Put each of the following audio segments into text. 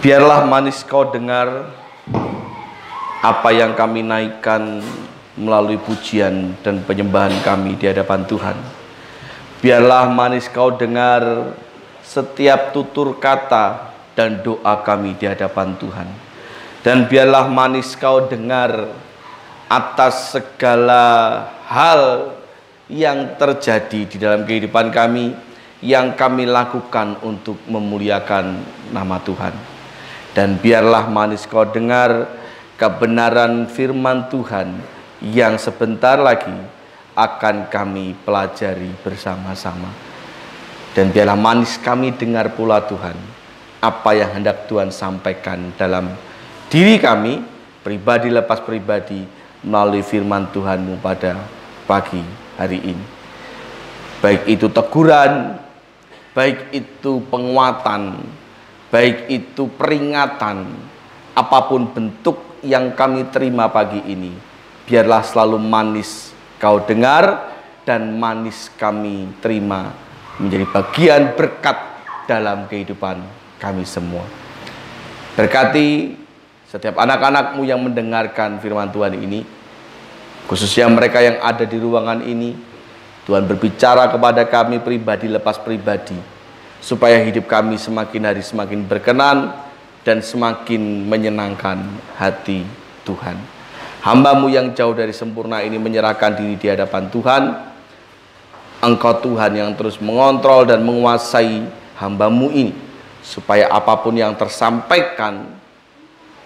Biarlah manis kau dengar apa yang kami naikkan melalui pujian dan penyembahan kami di hadapan Tuhan. Biarlah manis kau dengar setiap tutur kata dan doa kami di hadapan Tuhan. Dan biarlah manis kau dengar atas segala hal yang terjadi di dalam kehidupan kami, yang kami lakukan untuk memuliakan nama Tuhan. Dan biarlah manis kau dengar kebenaran firman Tuhan yang sebentar lagi akan kami pelajari bersama-sama. Dan biarlah manis kami dengar pula Tuhan apa yang hendak Tuhan sampaikan dalam diri kami, pribadi lepas pribadi, melalui firman Tuhan-Mu pada pagi hari ini. Baik itu teguran, baik itu penguatan, baik itu peringatan, apapun bentuk yang kami terima pagi ini, biarlah selalu manis kau dengar dan manis kami terima menjadi bagian berkat dalam kehidupan kami semua. Berkati setiap anak-anak-Mu yang mendengarkan firman Tuhan ini, khususnya mereka yang ada di ruangan ini. Tuhan berbicara kepada kami pribadi lepas pribadi, supaya hidup kami semakin hari semakin berkenan dan semakin menyenangkan hati Tuhan. Hamba-Mu yang jauh dari sempurna ini menyerahkan diri di hadapan Tuhan. Engkau Tuhan yang terus mengontrol dan menguasai hamba-Mu ini, supaya apapun yang tersampaikan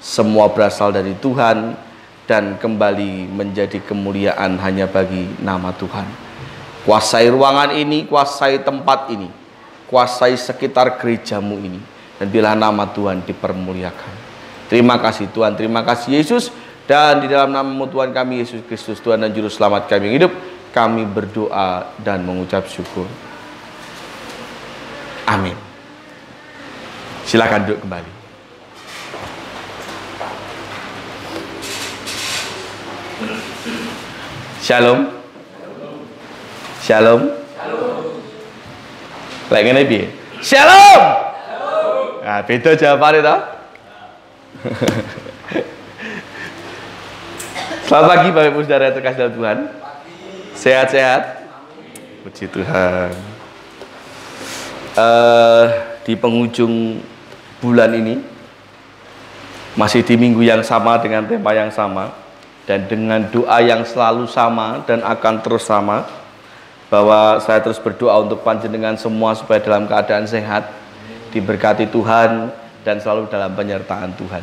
semua berasal dari Tuhan dan kembali menjadi kemuliaan hanya bagi nama Tuhan. Kuasai ruangan ini, kuasai tempat ini, kuasai sekitar gereja-Mu ini, dan biarlah nama Tuhan dipermuliakan. Terima kasih Tuhan, terima kasih Yesus, dan di dalam nama-Mu Tuhan kami Yesus Kristus, Tuhan dan Juru Selamat kami yang hidup, kami berdoa dan mengucap syukur. Amin. Silakan duduk kembali. Shalom. Shalom. Lagi ngene piye? Shalom. Nah, beda jawabannya toh. Selamat pagi Bapak Ibu Saudara yang terkasih dalam Tuhan. Sehat-sehat. Puji Tuhan. Di penghujung bulan ini, masih di minggu yang sama dengan tema yang sama, dan dengan doa yang selalu sama dan akan terus sama, bahwa saya terus berdoa untuk panjenengan semua supaya dalam keadaan sehat, diberkati Tuhan, dan selalu dalam penyertaan Tuhan.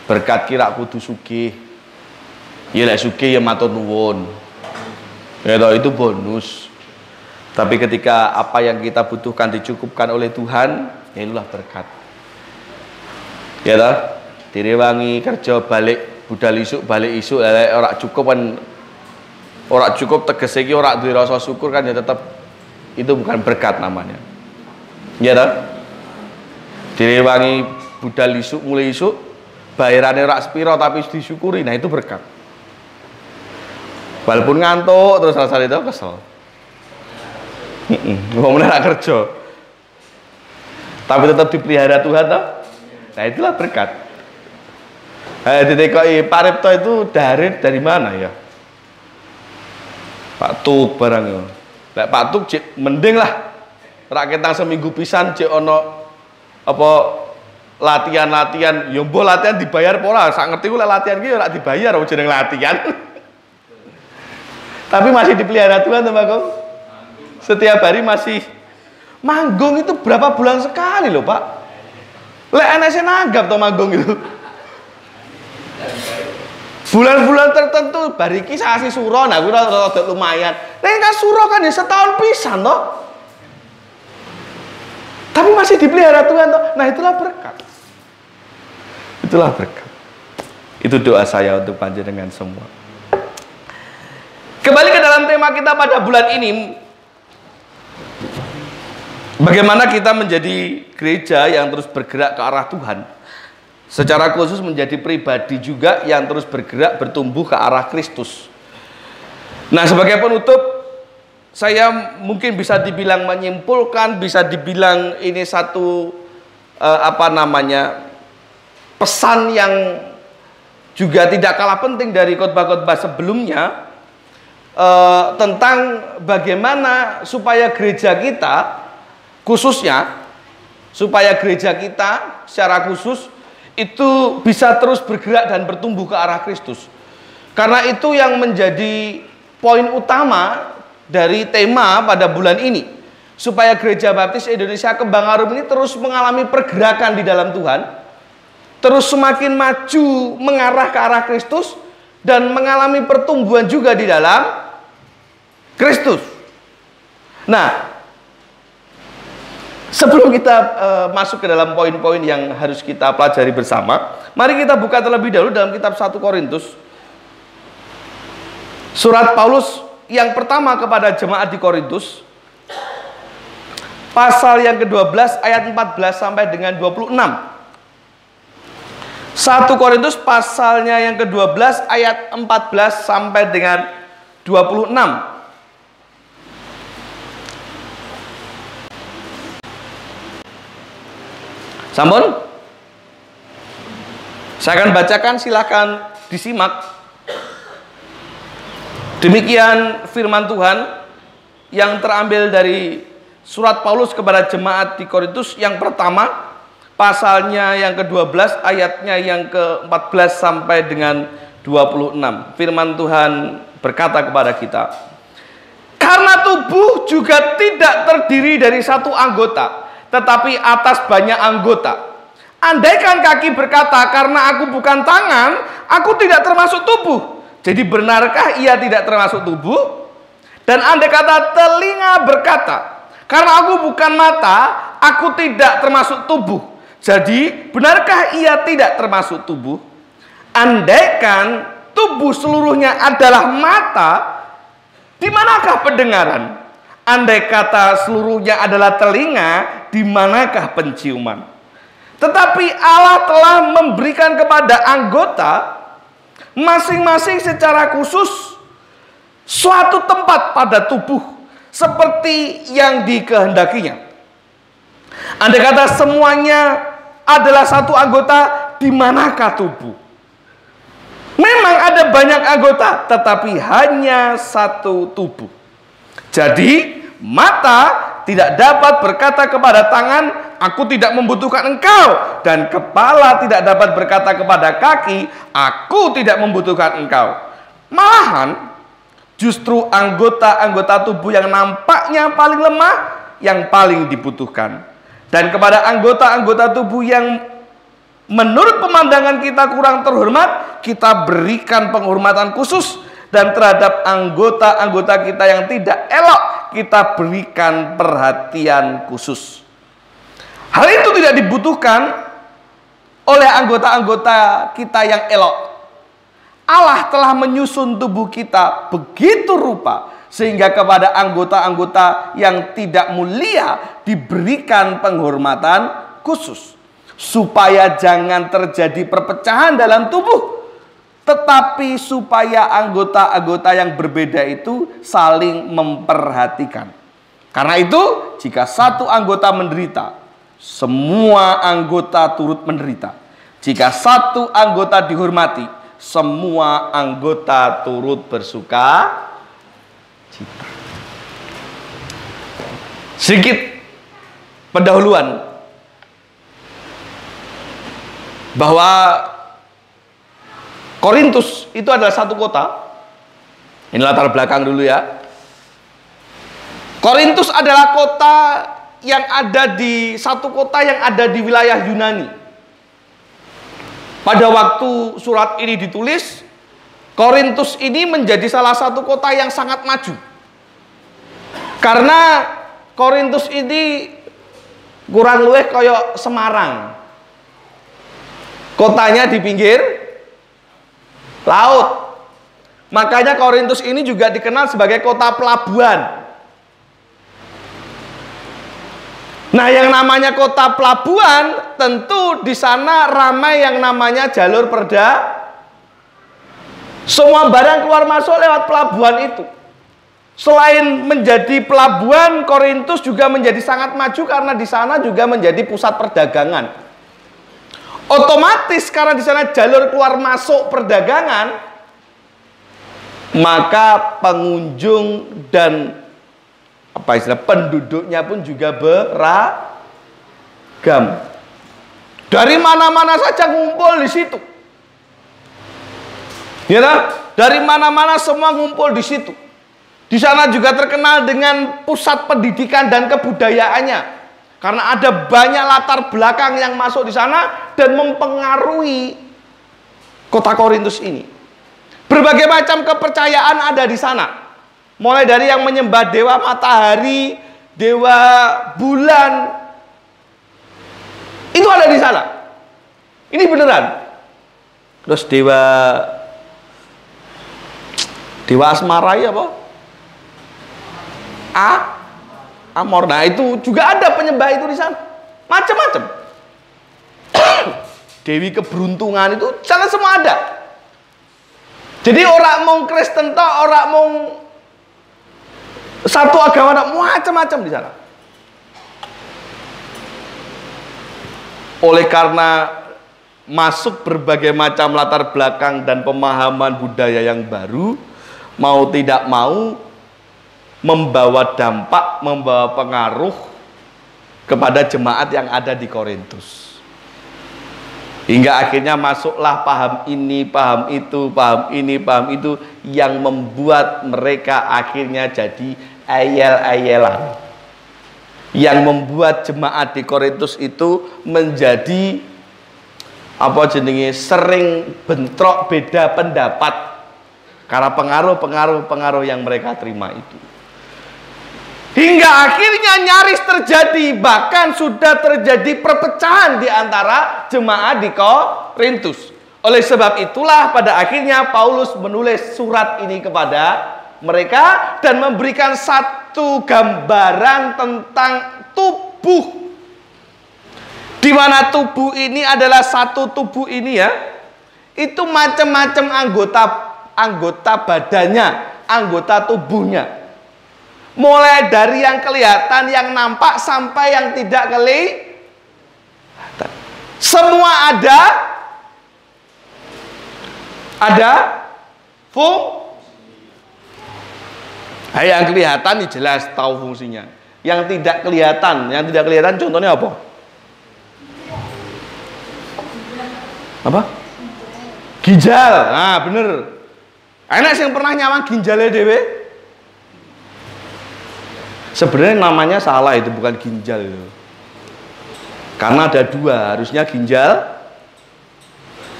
Berkat kira kudu sugih, ya lek sugih ya matur nuwun, ya itu bonus. Tapi ketika apa yang kita butuhkan dicukupkan oleh Tuhan, ya itulah berkat. Ya toh, direwangi kerja balik budal isuk balik isuk, lek ora cukup kan. Ora cukup tegese iki ora duwe rasa syukur kan, ya tetap itu bukan berkat namanya. Ya toh? Direwangi budal isuk mulai isuk, bayarane ora sepiro tapi disyukuri, nah itu berkat. Walaupun ngantuk terus rasane itu kesel. Wong ora kerja. Tapi tetap dipelihara Tuhan toh? Nah itulah berkat. Ditekoki Pak Ripto itu dari mana ya? Pak Tuk barang yo. Lek Pak Tuk cek mending lah. Rak ketang seminggu pisan cek ono apa latihan-latihan, yo mbok latihan dibayar apa ora? Sak ngerti ku lek latihan ki ora dibayar apa jeneng latihan. Tapi masih dipelihara Tuhan tuh Pak Kong. Setiap hari masih manggung, itu berapa bulan sekali loh Pak. Lek NSC nanggap toh manggung itu. Bulan-bulan tertentu bariki sasi suro, nah gue rada lumayan. Nek kan suro kan ya setahun pisan toh. Tapi masih dipelihara Tuhan toh. Nah itulah berkat. Itulah berkat. Itu doa saya untuk panjenengan semua. Kembali ke dalam tema kita pada bulan ini. Bagaimana kita menjadi gereja yang terus bergerak ke arah Tuhan. Secara khusus menjadi pribadi juga yang terus bergerak bertumbuh ke arah Kristus. Nah, sebagai penutup, saya mungkin bisa dibilang menyimpulkan, bisa dibilang ini satu pesan yang juga tidak kalah penting dari khotbah-khotbah sebelumnya, tentang bagaimana supaya gereja kita khususnya, supaya gereja kita secara khusus itu bisa terus bergerak dan bertumbuh ke arah Kristus. Karena itu yang menjadi poin utama dari tema pada bulan ini, supaya Gereja Baptis Indonesia Kembang Arum ini terus mengalami pergerakan di dalam Tuhan, terus semakin maju mengarah ke arah Kristus, dan mengalami pertumbuhan juga di dalam Kristus. Nah, sebelum kita masuk ke dalam poin-poin yang harus kita pelajari bersama, mari kita buka terlebih dahulu dalam kitab 1 Korintus. Surat Paulus yang pertama kepada jemaat di Korintus, pasal yang ke-12 ayat 14 sampai dengan 26. 1 Korintus pasalnya yang ke-12 ayat 14 sampai dengan 26. Sampun? Saya akan bacakan, silakan disimak. Demikian firman Tuhan yang terambil dari surat Paulus kepada jemaat di Korintus yang pertama, pasalnya yang ke-12, ayatnya yang ke-14 sampai dengan 26. Firman Tuhan berkata kepada kita, "Karena tubuh juga tidak terdiri dari satu anggota, tetapi atas banyak anggota. Andaikan kaki berkata, karena aku bukan tangan, aku tidak termasuk tubuh. Jadi benarkah ia tidak termasuk tubuh? Dan andai kata telinga berkata, karena aku bukan mata, aku tidak termasuk tubuh. Jadi benarkah ia tidak termasuk tubuh? Andaikan tubuh seluruhnya adalah mata, di manakah pendengaran? Andai kata seluruhnya adalah telinga, di manakah penciuman? Tetapi Allah telah memberikan kepada anggota masing-masing secara khusus suatu tempat pada tubuh seperti yang dikehendakinya. Andai kata semuanya adalah satu anggota, di manakah tubuh? Memang ada banyak anggota, tetapi hanya satu tubuh. Jadi mata tidak dapat berkata kepada tangan, aku tidak membutuhkan engkau. Dan kepala tidak dapat berkata kepada kaki, aku tidak membutuhkan engkau. Malahan, justru anggota-anggota tubuh yang nampaknya paling lemah, yang paling dibutuhkan. Dan kepada anggota-anggota tubuh yang menurut pemandangan kita kurang terhormat, kita berikan penghormatan khusus. Dan terhadap anggota-anggota kita yang tidak elok, kita berikan perhatian khusus. Hal itu tidak dibutuhkan oleh anggota-anggota kita yang elok. Allah telah menyusun tubuh kita begitu rupa, sehingga kepada anggota-anggota yang tidak mulia diberikan penghormatan khusus. Supaya jangan terjadi perpecahan dalam tubuh, tetapi supaya anggota-anggota yang berbeda itu saling memperhatikan. Karena itu, jika satu anggota menderita, semua anggota turut menderita. Jika satu anggota dihormati, semua anggota turut bersuka cita. Sedikit pendahuluan bahwa Korintus itu adalah satu kota. Ini latar belakang dulu ya. Korintus adalah kota yang ada di satu kota yang ada di wilayah Yunani. Pada waktu surat ini ditulis, Korintus ini menjadi salah satu kota yang sangat maju. Karena Korintus ini kurang luwih koyok Semarang. Kotanya di pinggir laut. Makanya Korintus ini juga dikenal sebagai kota pelabuhan. Nah, yang namanya kota pelabuhan, tentu di sana ramai yang namanya jalur semua barang keluar masuk lewat pelabuhan itu. Selain menjadi pelabuhan, Korintus juga menjadi sangat maju karena di sana juga menjadi pusat perdagangan. Otomatis karena di sana jalur keluar masuk perdagangan, maka pengunjung dan penduduknya pun juga beragam. Dari mana-mana saja ngumpul di situ. Ya, dari mana-mana semua ngumpul di situ. Di sana juga terkenal dengan pusat pendidikan dan kebudayaannya. Karena ada banyak latar belakang yang masuk di sana dan mempengaruhi kota Korintus ini. Berbagai macam kepercayaan ada di sana. Mulai dari yang menyembah dewa matahari, dewa bulan. Itu ada di sana. Ini beneran. Terus dewa asmara ya apa? Amor. Nah, itu juga ada penyembah itu di sana. Macam-macam. Dewi keberuntungan itu sana semua ada. Jadi orang mau Kristen toh, orang mau satu agama macam-macam di sana. Oleh karena masuk berbagai macam latar belakang dan pemahaman budaya yang baru, mau tidak mau membawa dampak, membawa pengaruh kepada jemaat yang ada di Korintus. Hingga akhirnya masuklah paham ini, paham itu, paham ini, paham itu, yang membuat mereka akhirnya jadi ayel-ayelan. Yang membuat jemaat di Korintus itu menjadi sering bentrok, beda pendapat karena pengaruh yang mereka terima itu. Hingga akhirnya nyaris terjadi, bahkan sudah terjadi perpecahan di antara jemaat di Korintus. Oleh sebab itulah pada akhirnya Paulus menulis surat ini kepada mereka dan memberikan satu gambaran tentang tubuh. Di mana tubuh ini adalah satu tubuh ini ya, itu macam-macam anggota badannya, anggota tubuhnya. Mulai dari yang kelihatan, yang nampak, sampai yang tidak kelihatan. Semua ada yang kelihatan ini jelas tahu fungsinya. Yang tidak kelihatan contohnya apa? Apa? Ginjal. Nah, bener. Enak sih yang pernah nyawang ginjalnya dewe. Sebenarnya namanya salah, itu bukan ginjal itu. Karena ada dua, harusnya ginjal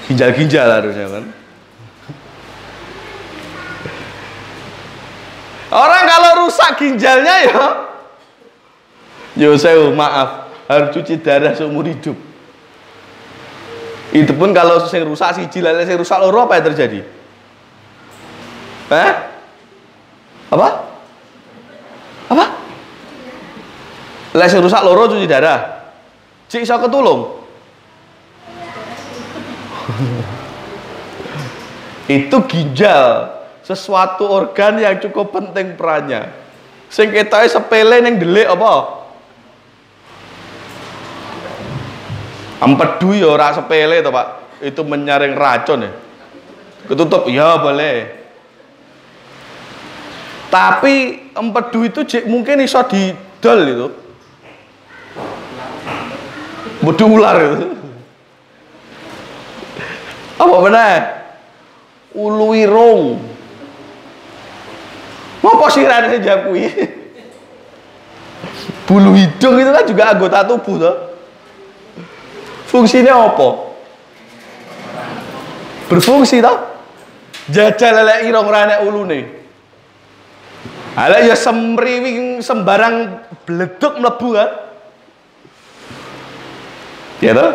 harusnya kan. Orang kalau rusak ginjalnya saya maaf, harus cuci darah seumur hidup. Itu pun kalau saya rusak siji, saya rusak loro, apa yang terjadi? Apa? Sing rusak loro cuci darah. Cik iso ketulung. Itu ginjal, sesuatu organ yang cukup penting perannya. Sing ketoke sepele ning delik apa? Empedu ya ora sepele to, Pak. Itu menyaring racun ya. Ketutup ya boleh. Tapi empedu itu mungkin iso didol itu. Bodoh ular itu. Apa benar? Ulu irung. Apa sirane jakui? Bulu hidung itu kan juga anggota tubuh toh. Fungsinya apa? Berfungsi toh? Jajal lelek irung rane ulune. Ala ya semriwing sembarang bleduk mlebu kan? Ya toh?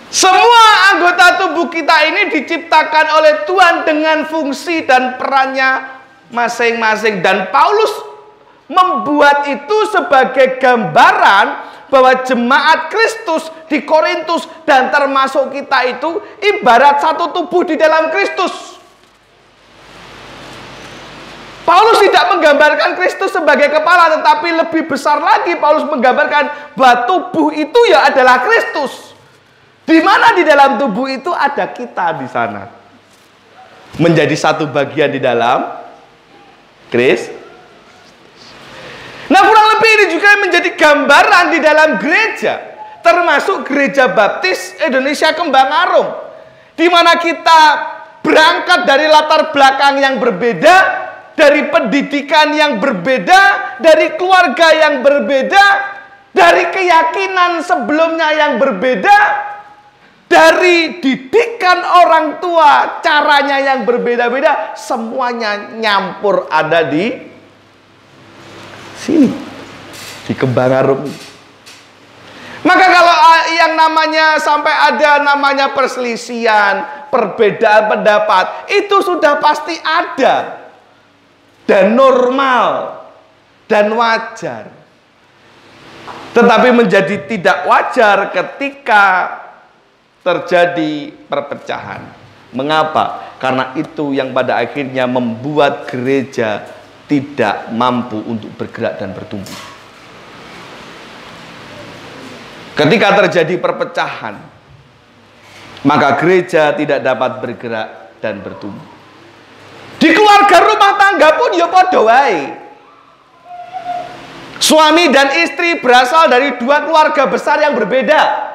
Semua anggota tubuh kita ini diciptakan oleh Tuhan dengan fungsi dan perannya masing-masing, dan Paulus membuat itu sebagai gambaran bahwa jemaat Kristus di Korintus dan termasuk kita itu ibarat satu tubuh di dalam Kristus. Paulus tidak menggambarkan Kristus sebagai kepala, tetapi lebih besar lagi Paulus menggambarkan bahwa tubuh itu ya adalah Kristus. Di mana di dalam tubuh itu ada kita di sana. Menjadi satu bagian di dalam Kristus. Nah, kurang lebih ini juga menjadi gambaran di dalam gereja, termasuk Gereja Baptis Indonesia Kembang Arum, di mana kita berangkat dari latar belakang yang berbeda, dari pendidikan yang berbeda, dari keluarga yang berbeda, dari keyakinan sebelumnya yang berbeda, dari didikan orang tua caranya yang berbeda-beda, semuanya nyampur ada di sini, di Kembang Arum. Maka kalau yang namanya sampai ada namanya perselisihan, perbedaan pendapat, itu sudah pasti ada dan normal dan wajar. Tetapi menjadi tidak wajar ketika terjadi perpecahan. Mengapa? Karena itu yang pada akhirnya membuat gereja tidak mampu untuk bergerak dan bertumbuh. Ketika terjadi perpecahan, maka gereja tidak dapat bergerak dan bertumbuh. Di keluarga rumah tangga pun ya padha wae. Suami dan istri berasal dari dua keluarga besar yang berbeda.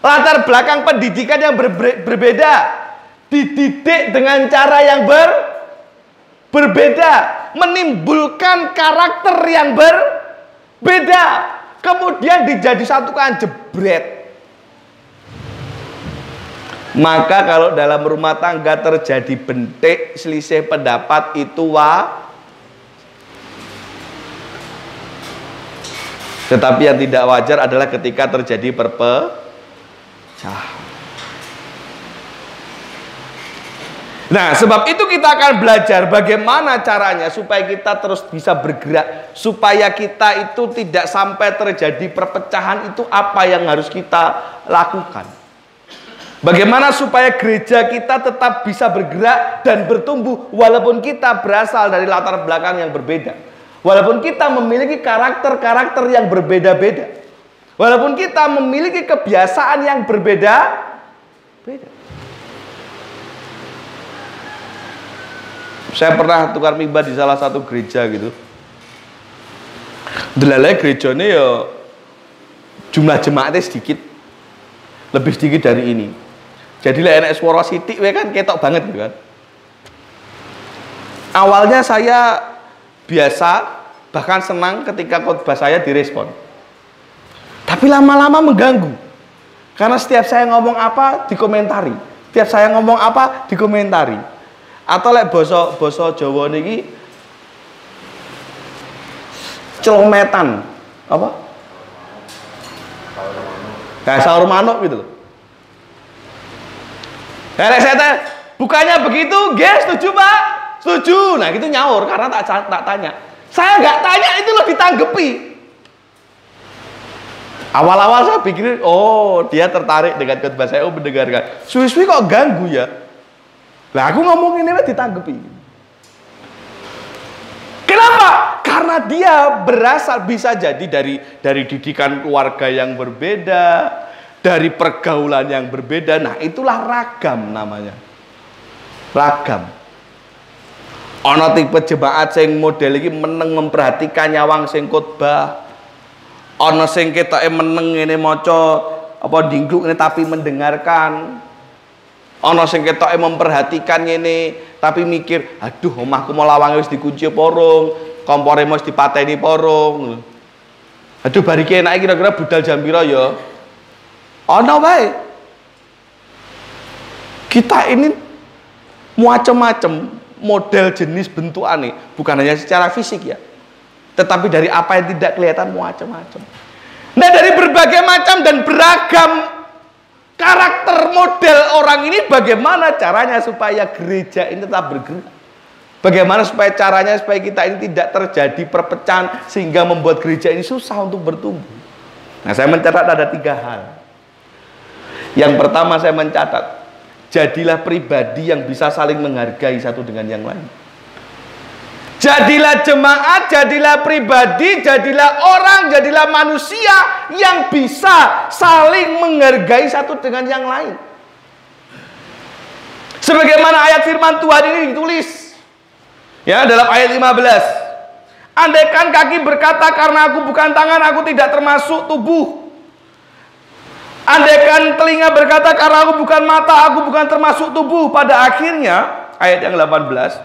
Latar belakang pendidikan yang berbeda. Dididik dengan cara yang berbeda. Menimbulkan karakter yang berbeda. Kemudian dijadi satukan, jebret. Maka kalau dalam rumah tangga terjadi bentik, selisih pendapat, itu tetapi yang tidak wajar adalah ketika terjadi perpecahan. Nah, sebab itu kita akan belajar bagaimana caranya supaya kita terus bisa bergerak, supaya kita itu tidak sampai terjadi perpecahan. Itu apa yang harus kita lakukan. Bagaimana supaya gereja kita tetap bisa bergerak dan bertumbuh walaupun kita berasal dari latar belakang yang berbeda. Walaupun kita memiliki karakter-karakter yang berbeda-beda. Walaupun kita memiliki kebiasaan yang berbeda-beda. Saya pernah tukar mimbar di salah satu gereja gitu. Delalai gereja ini ya jumlah jemaatnya sedikit, lebih sedikit dari ini. Jadi lah enak suara sitik, kan ketok banget gitu kan. Awalnya saya biasa, bahkan senang ketika khotbah saya direspon. Tapi lama-lama mengganggu. Karena setiap saya ngomong apa dikomentari, setiap saya ngomong apa dikomentari. Atau lek basa Jawa niki celometan apa? Kayak saur manuk gitu loh. Lek saya bukannya begitu, guys, setuju Pak? Setuju. Nah, gitu nyaur karena tak tanya. Saya nggak tanya itu loh ditanggepi. Awal-awal saya pikir, oh dia tertarik dengan khotbah saya, oh mendengarkan. Suwi-suwi kok ganggu ya? Lah aku ngomong ini lah ditanggepi. Kenapa? Karena dia berasal bisa jadi dari didikan keluarga yang berbeda, dari pergaulan yang berbeda. Nah, itulah ragam namanya. Ragam. Ana tipe jemaat sing model iki meneng memperhatikan nyawang sing khotbah. Ana sing ketoke meneng ngene maca apa dingkluk ngene tapi mendengarkan. Ana sing ketoke memperhatikan ngene tapi mikir, aduh omahku mau lawange wis dikunci porong, kompore wis dipateni porong. Aduh bariki enake kira-kira budal jam pira ya? Ana wae. Kita ini macam-macam model jenis bentukane, bukan hanya secara fisik ya. Tetapi dari apa yang tidak kelihatan macam-macam. Nah, dari berbagai macam dan beragam karakter model orang ini, bagaimana caranya supaya gereja ini tetap bergerak? Bagaimana supaya caranya supaya kita ini tidak terjadi perpecahan sehingga membuat gereja ini susah untuk bertumbuh? Nah, saya mencatat ada 3 hal. Yang pertama saya mencatat, jadilah pribadi yang bisa saling menghargai satu dengan yang lain. Jadilah jemaat, jadilah pribadi, jadilah orang, jadilah manusia yang bisa saling menghargai satu dengan yang lain. Sebagaimana ayat firman Tuhan ini ditulis ya dalam ayat 15. Andaikan kaki berkata, karena aku bukan tangan, aku tidak termasuk tubuh. Andaikan telinga berkata, karena aku bukan mata, aku bukan termasuk tubuh. Pada akhirnya ayat yang 18,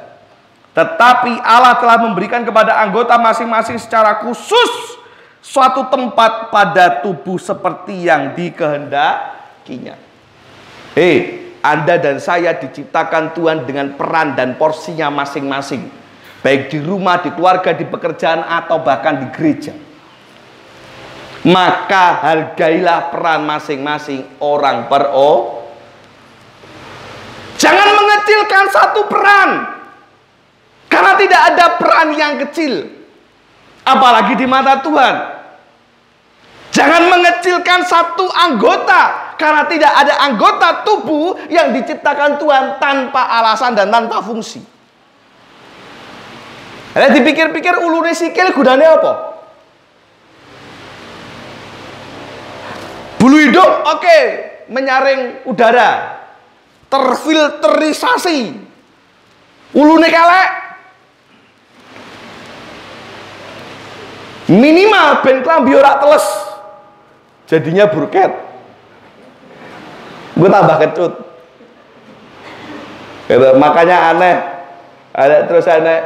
tetapi Allah telah memberikan kepada anggota masing-masing secara khusus suatu tempat pada tubuh seperti yang dikehendakinya. Anda dan saya diciptakan Tuhan dengan peran dan porsinya masing-masing, baik di rumah, di keluarga, di pekerjaan, atau bahkan di gereja. Maka hargailah peran masing-masing orang per orang. Jangan mengecilkan satu peran, karena tidak ada peran yang kecil, apalagi di mata Tuhan. Jangan mengecilkan satu anggota, karena tidak ada anggota tubuh yang diciptakan Tuhan tanpa alasan dan tanpa fungsi. Ada dipikir-pikir, ulune sikil gunanya apa? Bulu hidung, oke, menyaring udara, terfilterisasi. Ulune kelek, minimal ben klambi ora teles, jadinya burket. Gue tambah kecut. Gitu. Makanya aneh. Ada terus aneh,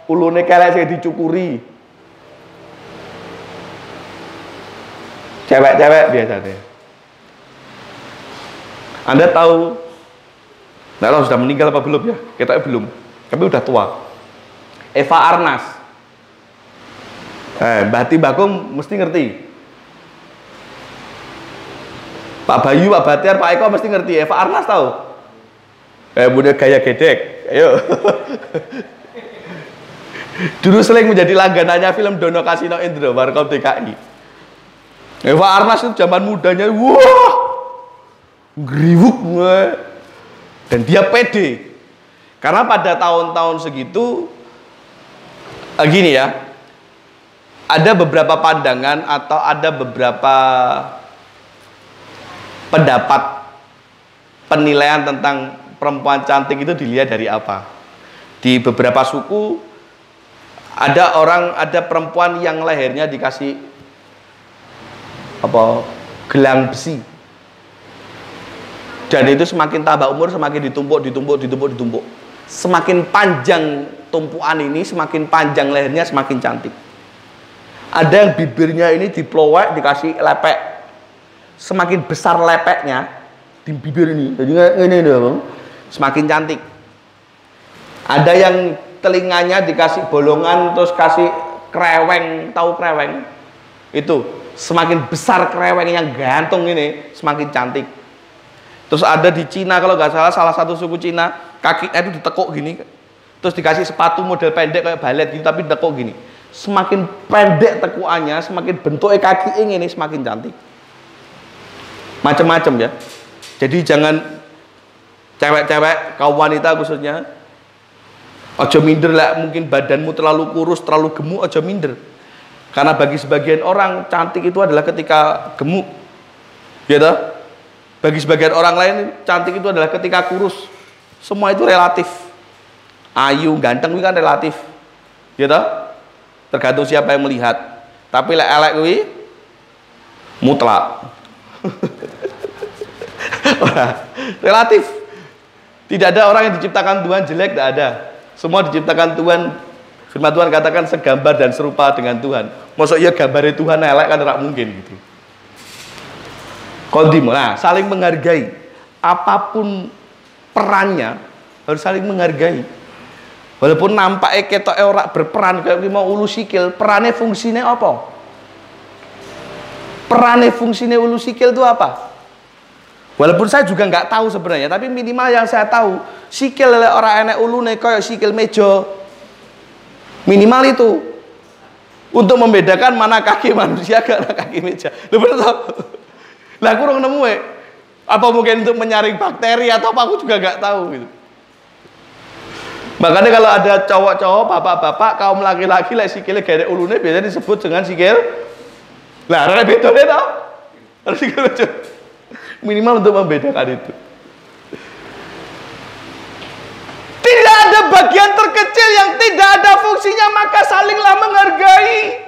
ulune kelek sing dicukuri. Cewek-cewek biasanya. Anda tahu, nah lo sudah meninggal apa belum ya? Kita belum, tapi udah tua. Eva Arnaz. Mbak Timbakung mesti ngerti. Pak Bayu, Pak Batiar, Pak Eko mesti ngerti. Eva Arnaz tahu? Punya gaya gedek. Ayo. Dulu sering menjadi langganannya film Dono Kasino Indro, Warkop DKI. Eva Arnaz itu zaman mudanya, wah, ngeriwuk, dan dia pede. Karena pada tahun-tahun segitu, gini ya, ada beberapa pandangan atau ada beberapa pendapat penilaian tentang perempuan cantik itu dilihat dari apa. Di beberapa suku ada perempuan yang lehernya dikasih gelang besi, dan itu semakin tambah umur semakin ditumpuk. Semakin panjang tumpuan ini, semakin panjang lehernya, semakin cantik. Ada yang bibirnya ini diplowek, dikasih lepek, semakin besar lepeknya di bibir ini, jadi ini semakin cantik. Ada yang telinganya dikasih bolongan terus kasih kreweng, tahu kreweng? Itu semakin besar kreweng yang gantung ini, semakin cantik. Terus ada di Cina, kalau nggak salah satu suku Cina, kakinya itu ditekuk gini, terus dikasih sepatu model pendek kayak balet gitu, tapi ditekuk gini. Semakin pendek tekuannya, semakin bentuknya kaki ini semakin cantik. Macam-macam ya. Jadi jangan, cewek-cewek, kaum wanita khususnya, ojo minder lah. Mungkin badanmu terlalu kurus, terlalu gemuk, ojo minder. Karena bagi sebagian orang cantik itu adalah ketika gemuk, gitu. Bagi sebagian orang lain cantik itu adalah ketika kurus. Semua itu relatif. Ayu, ganteng itu kan relatif, gitu. Tergantung siapa yang melihat. Tapi elek kuwi mutlak. Relatif. Tidak ada orang yang diciptakan Tuhan jelek, tidak ada. Semua diciptakan Tuhan. Firman Tuhan katakan segambar dan serupa dengan Tuhan. Masa iya gambarnya Tuhan elek, kan tidak mungkin gitu. Kondim, nah saling menghargai. Apapun perannya harus saling menghargai. Walaupun nampaknya ketok ora berperan kayak mau ulu sikil, perannya fungsinya apa? Perannya fungsinya ulu sikil itu apa? Walaupun saya juga nggak tahu sebenarnya, tapi minimal yang saya tahu, sikil oleh orang enek ulune kayak sikil meja. Minimal itu untuk membedakan mana kaki manusia ke kaki meja. Lu bener tahu? Lah aku kurang nemu apa mungkin untuk menyaring bakteri atau apa, aku juga nggak tahu gitu. Makanya kalau ada cowok-cowok, bapak-bapak, kaum laki-laki lek sikile gede ulune biasanya disebut dengan sikil. Lah, ada bedanya tau? Harus sikil lucu. Minimal untuk membedakan itu. Tidak ada bagian terkecil yang tidak ada fungsinya, maka salinglah menghargai.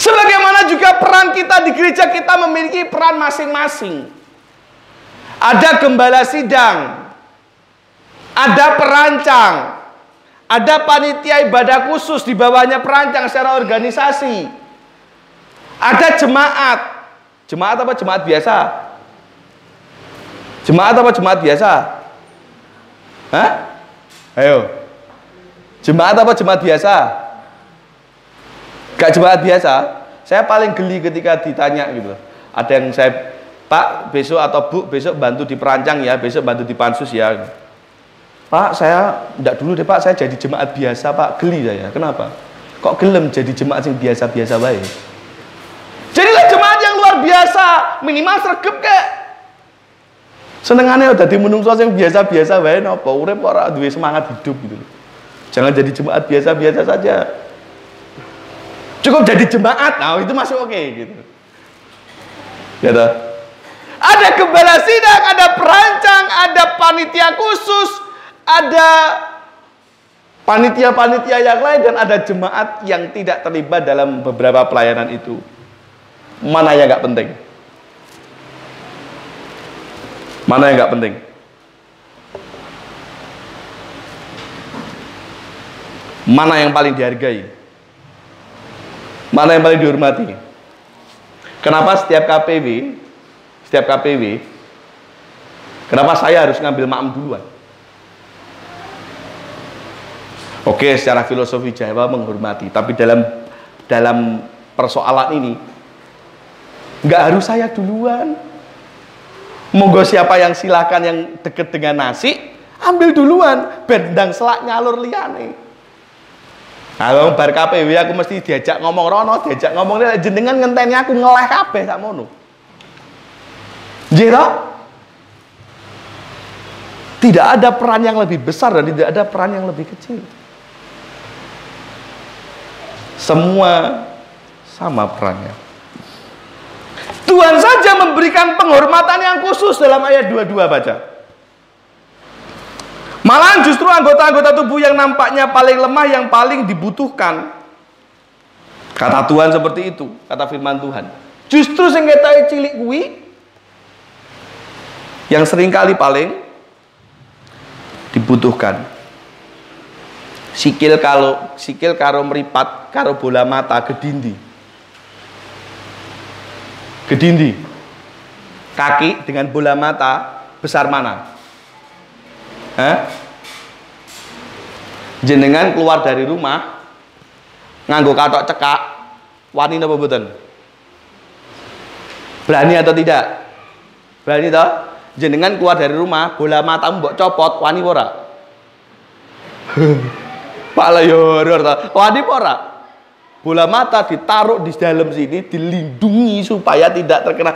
Sebagaimana juga peran kita di gereja, kita memiliki peran masing-masing. Ada gembala sidang, ada perancang, ada panitia ibadah khusus di bawahnya perancang secara organisasi. Ada jemaat. Jemaat apa jemaat biasa? Jemaat apa jemaat biasa? Hah? Ayo. Jemaat apa jemaat biasa? Gak jemaat biasa. Saya paling geli ketika ditanya gitu. Ada yang saya, Pak besok atau Bu besok bantu di perancang ya, besok bantu di pansus ya. Pak saya enggak dulu deh Pak, saya jadi jemaat biasa Pak. Geli saya. Kenapa? Kok gelem jadi jemaat yang biasa-biasa baik? Jadilah jemaat yang luar biasa, minimal sregep kek. Senengane udah dimenungso sing biasa-biasa wae napa urip ora duwe semangat hidup gitu. Jangan jadi jemaat biasa-biasa saja. Cukup jadi jemaat, nah itu masuk oke gitu. Gitu. Ada gembala sidang, ada perancang, ada panitia khusus, ada panitia-panitia yang lain, dan ada jemaat yang tidak terlibat dalam beberapa pelayanan itu. Mana yang nggak penting? Mana yang nggak penting? Mana yang paling dihargai? Mana yang paling dihormati? Kenapa setiap KPW, kenapa saya harus ngambil makam duluan? Oke, secara filosofi Jawa menghormati, tapi dalam persoalan ini nggak harus saya duluan. Monggo siapa yang silakan yang deket dengan nasi, ambil duluan, bendang selak nyalur liane. Kalau bar KPW aku mesti diajak ngomong rono, diajak ngomong ini jenengan ngenteni aku ngeleh kabeh sakmono. Nggih. Tidak ada peran yang lebih besar dan tidak ada peran yang lebih kecil. Semua sama perannya. Tuhan saja memberikan penghormatan yang khusus dalam ayat 22 baca. Malahan justru anggota-anggota tubuh yang nampaknya paling lemah yang paling dibutuhkan. Kata Tuhan seperti itu, kata firman Tuhan. Justru sing ketoke cilik kuwi yang seringkali paling dibutuhkan. Sikil karo meripat karo bola mata gedindi. Gedindi. Kaki dengan bola mata besar mana? Hah? Jenengan keluar dari rumah nganggo katok cekak, wani napa mboten? Berani atau tidak? Berani toh? Jenengan keluar dari rumah, bola matamu mbok copot, wani ora? Pak Layor, wani ora? Bola mata ditaruh di dalam sini, dilindungi supaya tidak terkena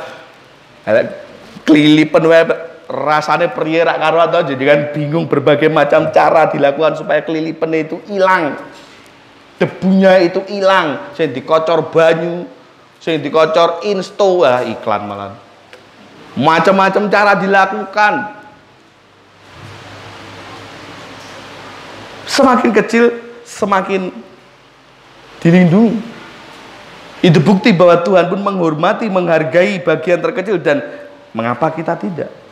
kelilipan wae. Rasanya priye rak karo atau jadi kan bingung, berbagai macam cara dilakukan supaya kelilipan itu hilang, debunya itu hilang. Sing dikocor banyu, sing dikocor insto, iklan malah. Macam-macam cara dilakukan. Semakin kecil semakin dilindungi. Itu bukti bahwa Tuhan pun menghormati, menghargai bagian terkecil, dan mengapa kita tidak?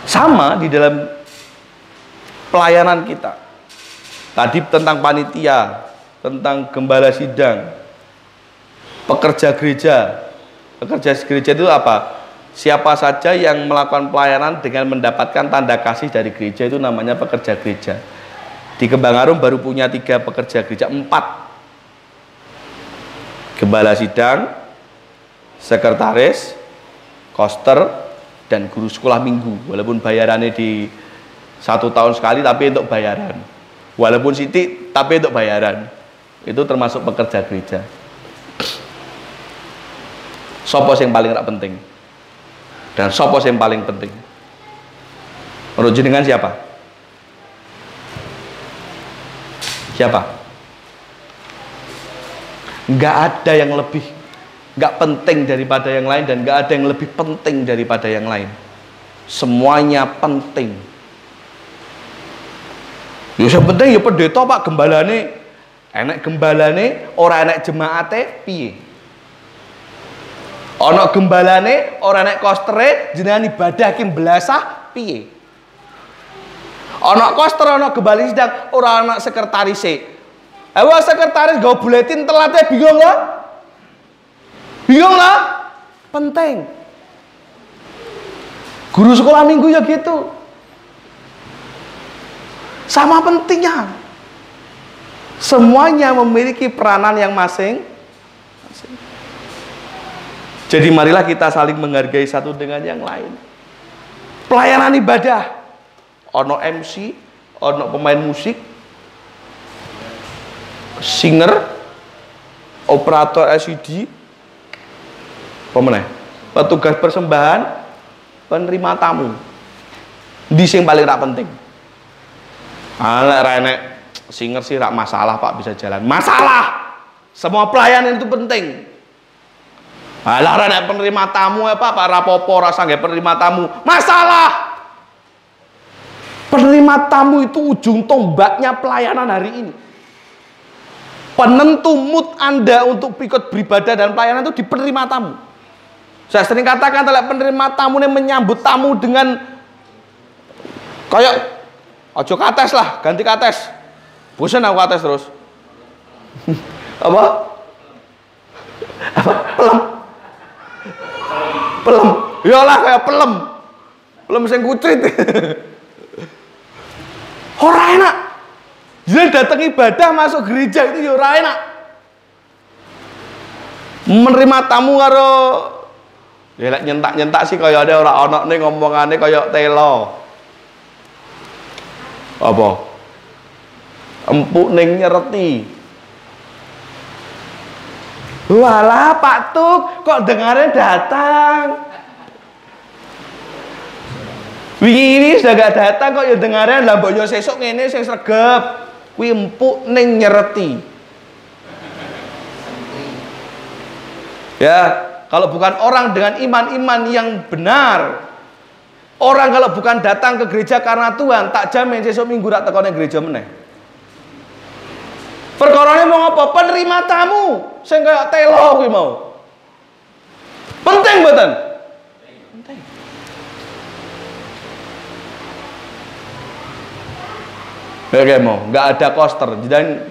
Sama di dalam pelayanan kita. Tadi tentang panitia, tentang gembala sidang, pekerja gereja. Pekerja gereja itu apa? Siapa saja yang melakukan pelayanan dengan mendapatkan tanda kasih dari gereja itu namanya pekerja gereja. Di Kembang Arum baru punya 3 pekerja gereja, 4. Gembala sidang, sekretaris, koster, dan guru sekolah minggu. Walaupun bayarannya di 1 tahun sekali, tapi untuk bayaran. Walaupun sithik, tapi untuk bayaran. Itu termasuk pekerja gereja. Sopo yang paling rak penting? Dan sapa yang paling penting? Menurut jenengan siapa? Siapa? Nggak ada yang lebih nggak penting daripada yang lain, dan nggak ada yang lebih penting daripada yang lain. Semuanya penting. Yang penting ya pendeta Pak, gembalane enek gembalane, ora enek jemaate piye? Ana gembalane, ora enek kostere, jenengan ibadahin belasah piye? Ana koster, ana gembala sidang, ora ana sekretarise. Ayo sekretaris gawe buletin telatnya bingung lah? Bingung lah? Penting. Guru sekolah minggu ya gitu. Sama pentingnya. Semuanya memiliki peranan yang masing-masing. Jadi marilah kita saling menghargai satu dengan yang lain. Pelayanan ibadah. Ono MC, ono pemain musik, singer, operator LCD, pemenang, petugas persembahan, penerima tamu. Di sing paling rak penting. Renek singer sih rak masalah Pak, bisa jalan. Masalah. Semua pelayanan itu penting. Alah renek penerima tamu ya Pak rapopo rasa nggak penerima tamu. Masalah. Penerima tamu itu ujung tombaknya pelayanan hari ini. Penentu mood Anda untuk ikut beribadah dan pelayanan itu di penerima tamu. Saya sering katakan kalau penerima tamu ini menyambut tamu dengan kayak ojo kates lah, ganti kates. Bosan aku kates terus. Apa? Pelem. Pelem. Iyalah kayak pelem. Pelem sing kucrit. Ora enak. Jadi datang ibadah masuk gereja itu ya ora enak. Menerima tamu karo ya lek nyentak-nyentak sih kaya ada ora ana ning ngomongane kaya telo. Apa? Empuk ning nyereti. Walah Pak Tuk, kok dengarnya datang? Wingi ini sudah gak datang kok ya dengarnya lah mbok yo sesuk ngene sing sregep. Kuwi empuk ning nyereti. Ya, kalau bukan orang dengan iman-iman yang benar, orang kalau bukan datang ke gereja karena Tuhan, tak jamin sesuk minggu rak teko ning gereja meneh. Perkarane mau apa? Penerima tamu sing kaya telo kuwi mau. Penting mboten? Penting. Oke mau, nggak ada koster, jadi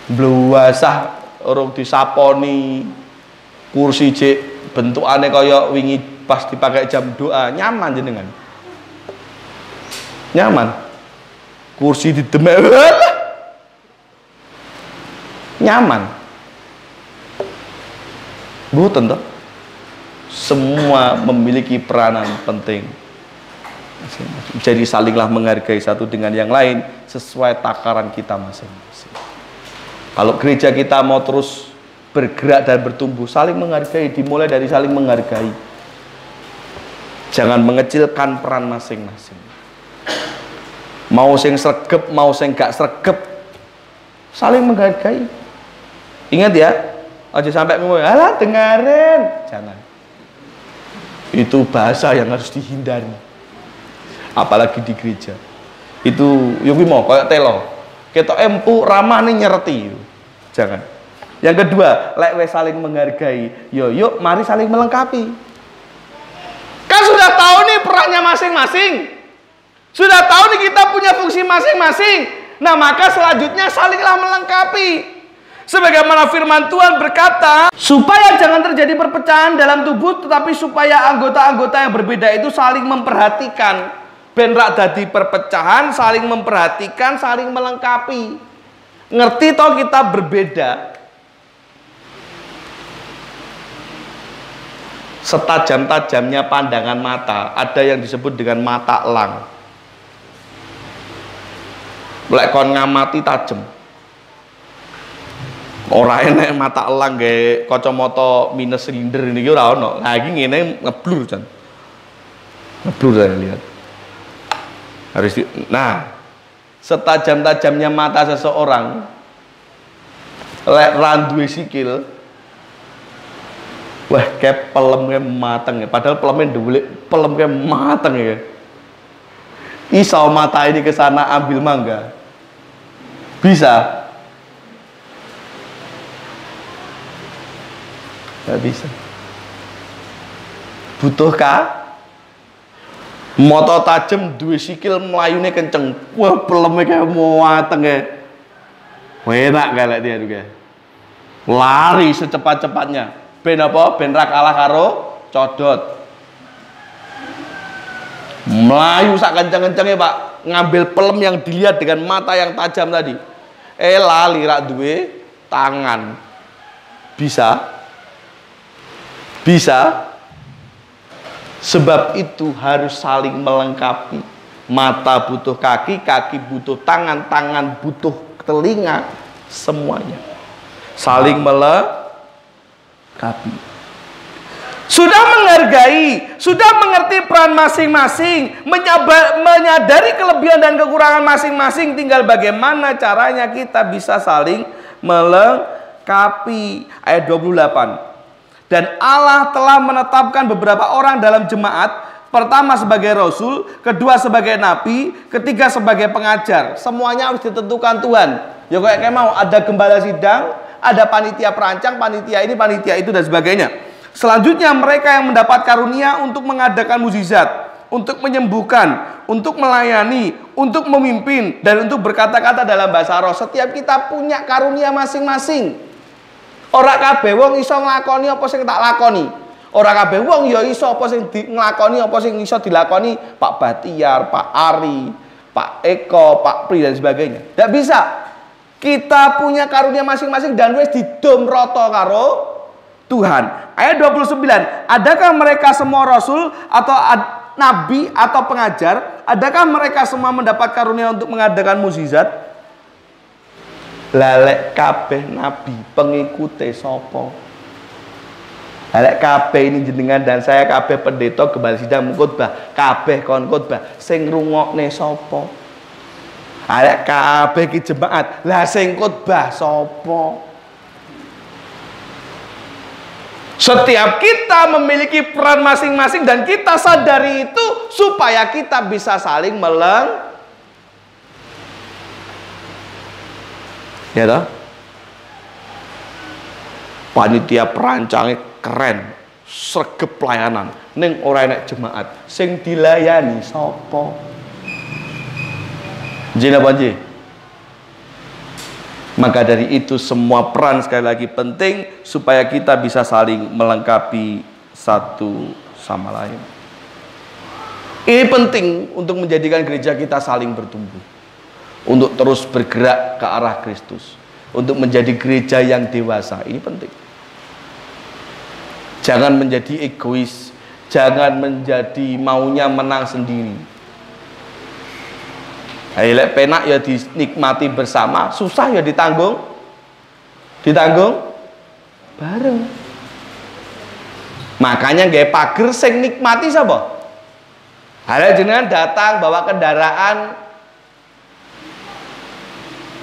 bluasah orang disaponi, kursi cek bentukannya kayak wingi pas dipakai jam doa, nyaman jenengan, nyaman, kursi di demek, nyaman, boten toh, semua memiliki peranan penting. Jadi salinglah menghargai satu dengan yang lain sesuai takaran kita masing-masing. Kalau gereja kita mau terus bergerak dan bertumbuh, saling menghargai, dimulai dari saling menghargai. Jangan mengecilkan peran masing-masing. Mau sing sregep, mau sing gak sregep, saling menghargai. Ingat ya, aja sampai ngomong, alah dengerin, jangan. Itu bahasa yang harus dihindari. Apalagi di gereja itu yang mau kayak telo kita empuk ramah nih nyereti, jangan. Yang kedua, lek we saling menghargai, yuk mari saling melengkapi. Kan sudah tahu nih perannya masing-masing, sudah tahu nih kita punya fungsi masing-masing. Nah maka selanjutnya salinglah melengkapi. Sebagaimana firman Tuhan berkata, supaya jangan terjadi perpecahan dalam tubuh, tetapi supaya anggota-anggota yang berbeda itu saling memperhatikan. Ben rak dadi perpecahan, saling memperhatikan, saling melengkapi. Ngerti toh kita berbeda. Setajam-tajamnya pandangan mata, ada yang disebut dengan mata elang. Lek kon ngamati tajam. Ora enek mata elang gawe kacamata minus silinder niki ora ono. Lah iki ngene ngeblur jan. Ngeblur saya lihat. Nah, setajam-tajamnya mata seseorang lek ra duwe sikil, wah kayak pelemnya mateng ya. Padahal pelemnya ndulik, pelemnya mateng ya. Iso mata ini ke sana ambil mangga. Bisa? Nggak bisa. Butuhkah? Moto tajam duwe sikil melayune kenceng. Wah, pelemnya kayak mateng ya. Enak galak dia juga. Lari secepat-cepatnya. Ben apa? Ben ra kalah karo codot. Melayu sak kenceng-kencengnya, Pak. Ngambil pelem yang dilihat dengan mata yang tajam tadi. Lali rak duwe tangan. Bisa? Bisa? Sebab itu harus saling melengkapi. Mata butuh kaki, kaki butuh tangan, tangan butuh telinga, semuanya saling melengkapi. Sudah menghargai, sudah mengerti peran masing-masing, menyadari kelebihan dan kekurangan masing-masing, tinggal bagaimana caranya kita bisa saling melengkapi. Ayat 28. Dan Allah telah menetapkan beberapa orang dalam jemaat, pertama sebagai rasul, kedua sebagai nabi, ketiga sebagai pengajar. Semuanya harus ditentukan Tuhan. Ya kayak mau ada gembala sidang, ada panitia perancang, panitia ini, panitia itu dan sebagainya. Selanjutnya mereka yang mendapat karunia untuk mengadakan mukjizat, untuk menyembuhkan, untuk melayani, untuk memimpin, dan untuk berkata-kata dalam bahasa roh. Setiap kita punya karunia masing-masing. Ora kabeh wong iso nglakoni apa sing tak lakoni. Ora kabeh wong ya iso apa sing nglakoni apa sing iso dilakoni Pak Batiar, Pak Ari, Pak Eko, Pak Pri dan sebagainya. Tidak bisa. Kita punya karunia masing-masing dan wis didomroto karo Tuhan. Ayat 29. Adakah mereka semua rasul atau nabi atau pengajar? Adakah mereka semua mendapat karunia untuk mengadakan mukjizat? Lalek kabeh nabi pengikute sapa? Lalek kabeh ini jenengan dan saya kabeh pendeta gembala sidang khotbah, kabeh kon khotbah sing ngrungokne sapa? Lalek kabeh ki jemaat, lah sing khotbah sapa? Setiap kita memiliki peran masing-masing dan kita sadari itu supaya kita bisa saling ya toh? Panitia perancangnya keren, sregep pelayanan. Ning ora enek jemaat sing dilayani sapa? Nggih napa nggih? Maka dari itu semua peran sekali lagi penting supaya kita bisa saling melengkapi satu sama lain. Ini penting untuk menjadikan gereja kita saling bertumbuh. Untuk terus bergerak ke arah Kristus, untuk menjadi gereja yang dewasa. Ini penting. Jangan menjadi egois, jangan menjadi maunya menang sendiri. Lek penak ya dinikmati bersama, susah ya ditanggung bareng. Makanya nggih pager sing nikmati sapa? Lek jenengan datang bawa kendaraan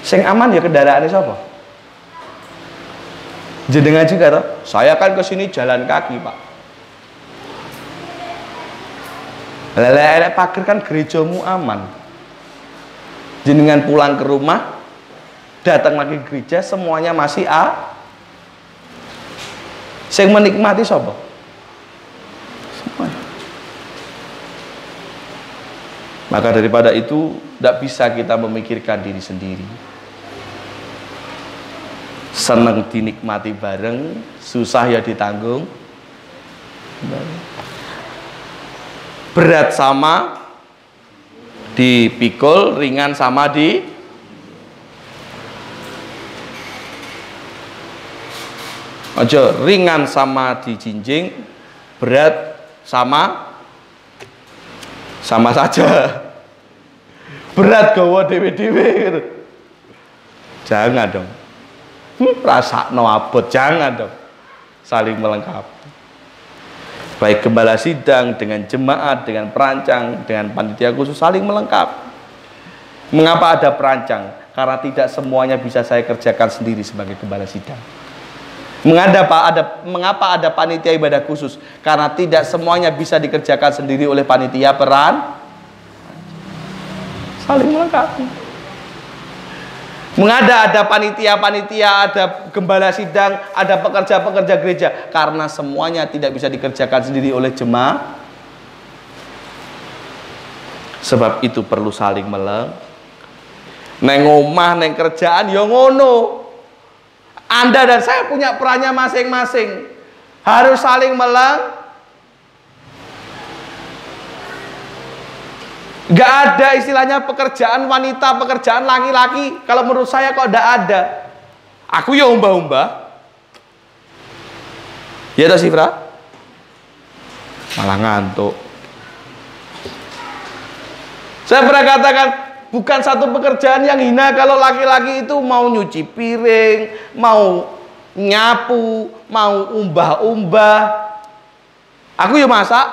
sing aman ya kendaraannya siapa? Jenengan juga toh? Saya kan kesini jalan kaki, Pak. Lelek pager kan gerejamu aman. Jenengan pulang ke rumah, datang lagi gereja semuanya masih sing menikmati siapa? Semuanya. Maka daripada itu tidak bisa kita memikirkan diri sendiri. Seneng dinikmati bareng, susah ya ditanggung. Berat sama dipikul, ringan sama ringan sama dijinjing, berat sama saja. Berat gawa dewe-dewe gitu. Jangan dong. rasakno abot, jangan dong. Saling melengkapi. Baik gembala sidang dengan jemaat, dengan perancang, dengan panitia khusus saling melengkapi. Mengapa ada perancang? Karena tidak semuanya bisa saya kerjakan sendiri sebagai gembala sidang. Mengapa ada panitia ibadah khusus? Karena tidak semuanya bisa dikerjakan sendiri oleh panitia saling melengkapi. Mengada ada panitia-panitia, ada gembala sidang, ada pekerja-pekerja gereja, karena semuanya tidak bisa dikerjakan sendiri oleh jemaat. Sebab itu perlu saling melengkapi. Neng omah, neng kerjaan, ya ngono. Anda dan saya punya perannya masing-masing. Harus saling melengkapi. Gak ada istilahnya pekerjaan wanita, pekerjaan laki-laki. Kalau menurut saya kok gak ada. Aku ya umbah-umbah. Ya toh Sifra? Malah ngantuk. Saya pernah katakan, bukan satu pekerjaan yang hina kalau laki-laki itu mau nyuci piring, mau nyapu, mau umbah-umbah. Aku ya masak,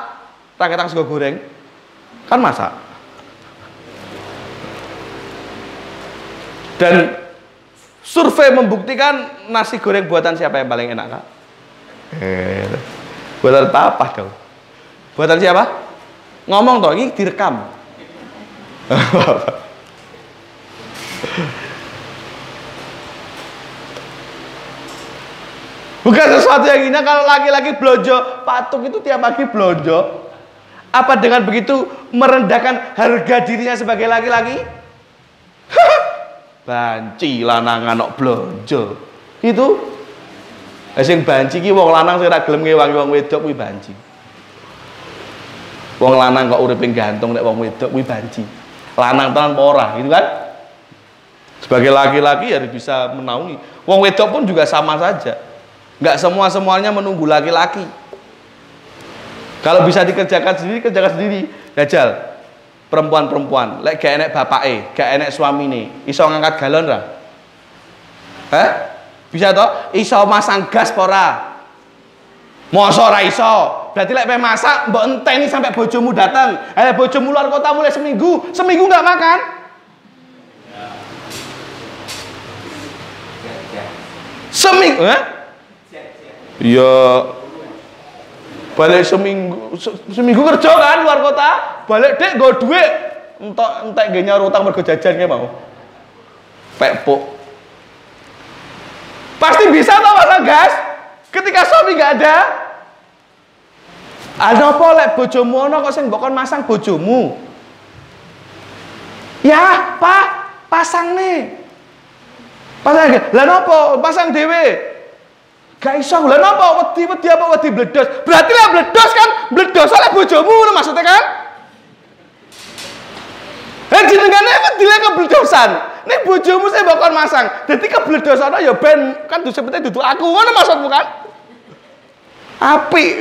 raketang sego goreng. Kan masak. Dan survei membuktikan nasi goreng buatan siapa yang paling enak, Kak? Buatan papa dong. Buatan siapa? Ngomong toh, ini direkam. Bukan sesuatu yang hina kalau laki-laki blonjo. Patung itu tiap pagi blonjo. Apa dengan begitu merendahkan harga dirinya sebagai laki-laki? Banci lanang anak blonjo. Itu sing banci ki wong lanang sing ora gelem ngewangi wong wedok kuwi banci. Wong lanang kok uripe gantung nek wong wedok kuwi banci. Lanang tenan apa ora, gitu kan? Sebagai laki-laki harus bisa menaungi. Wong wedok pun juga sama saja. Enggak semuanya menunggu laki-laki. Kalau bisa dikerjakan sendiri, kerjakan sendiri. Dajal. Perempuan-perempuan, lek gak enek bapake, gak enek suamine, iso ngangkat galon ra? Bisa toh? Iso masang gas apa ora? Mosok ora iso. Berarti lek pengen masak mbok enteni sampai bojomu datang. Bojomu luar kota mulai seminggu nggak makan. Seminggu, iya. Balik seminggu kerja kan luar kota, balik dek nggo duit, entek nggih nyaur utang mergo jajan nggih mau. Pekpuk. Pasti bisa toh masang gas ketika suami nggak ada. Ada apa lek bojomu ono kok sing mbok kon masang bojomu? Ya, Pak, pasang nih. Pasang. Lah napa pasang dhewe? Gak iso, lah napa wedi apa wedi bledos? Berarti lah bledos kan, bledos oleh bojomu ngono maksudnya kan? Jenengane wedi lek kebledosan. Nek bojomu sing bakal masang. Dadi kebledosane ya ben kan sebetulnya duduk aku ngono maksudmu kan? Apik.